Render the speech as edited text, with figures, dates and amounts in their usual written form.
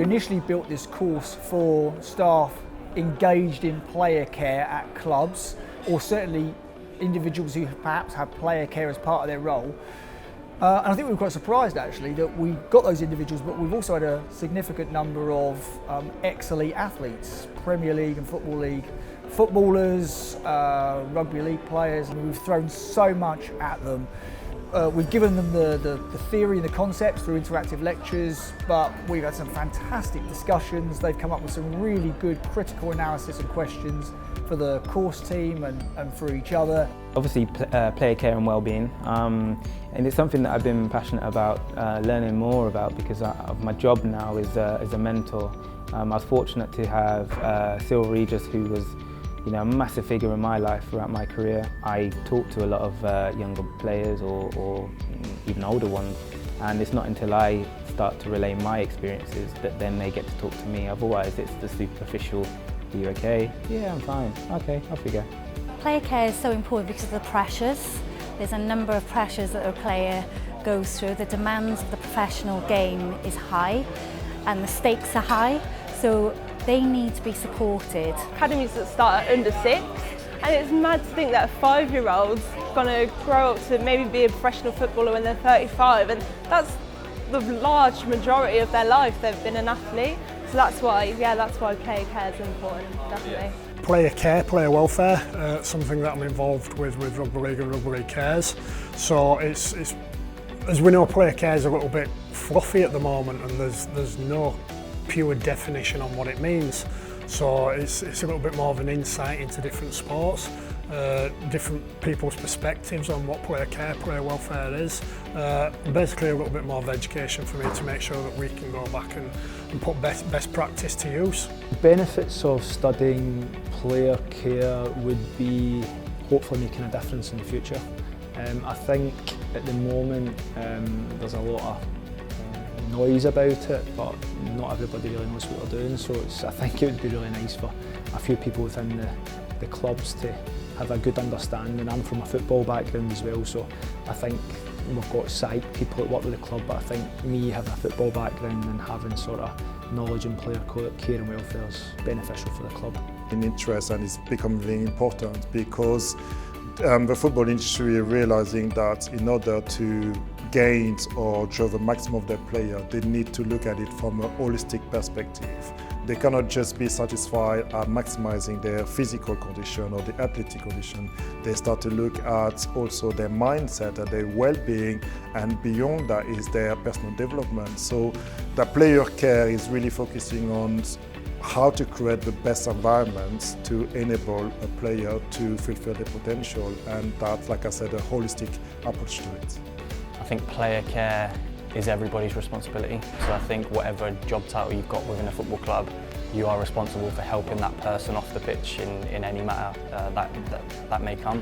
initially built this course for staff engaged in player care at clubs, or certainly individuals who perhaps have player care as part of their role. And I think we were quite surprised actually that we got those individuals, but we've also had a significant number of ex-elite athletes, Premier League and Football League, footballers, rugby league players, and we've thrown so much at them. We've given them the theory and the concepts through interactive lectures, but we've had some fantastic discussions. They've come up with some really good critical analysis and questions for the course team and for each other. Obviously player care and wellbeing, and it's something that I've been passionate about learning more about because of my job now as a mentor. I was fortunate to have Cyril Regis, who was a massive figure in my life throughout my career. I talk to a lot of younger players or even older ones, and it's not until I start to relay my experiences that then they get to talk to me. Otherwise it's the superficial, are you okay? Yeah, I'm fine. Okay, off you go. Player care is so important because of the pressures. There's a number of pressures that a player goes through. The demands of the professional game is high and the stakes are high, so they need to be supported. Academies that start at under 6, and it's mad to think that a 5-year-old's going to grow up to maybe be a professional footballer when they're 35, and that's the large majority of their life they've been an athlete. So that's why player care is important, definitely. Player care, player welfare, something that I'm involved with Rugby League and Rugby League Cares. So it's as we know, player care is a little bit fluffy at the moment, and there's no pure definition on what it means. So it's a little bit more of an insight into different sports, different people's perspectives on what player care, player welfare is. Basically a little bit more of education for me to make sure that we can go back and put best practice to use. The benefits of studying player care would be hopefully making a difference in the future. I think at the moment there's a lot of noise about it, but not everybody really knows what they're doing, so I think it would be really nice for a few people within the clubs to have a good understanding. I'm from a football background as well, so I think we've got side people that work with the club, but I think me having a football background and having sort of knowledge in player care and welfare is beneficial for the club. In interest, and it's become very important because the football industry is realizing that in order to gain or draw the maximum of their player, they need to look at it from a holistic perspective. They cannot just be satisfied at maximizing their physical condition or the athletic condition. They start to look at also their mindset and their well-being, and beyond that is their personal development. So the player care is really focusing on how to create the best environments to enable a player to fulfill their potential, and that's, like I said, a holistic approach to it. I think player care is everybody's responsibility, so I think whatever job title you've got within a football club, you are responsible for helping that person off the pitch in any matter that may come.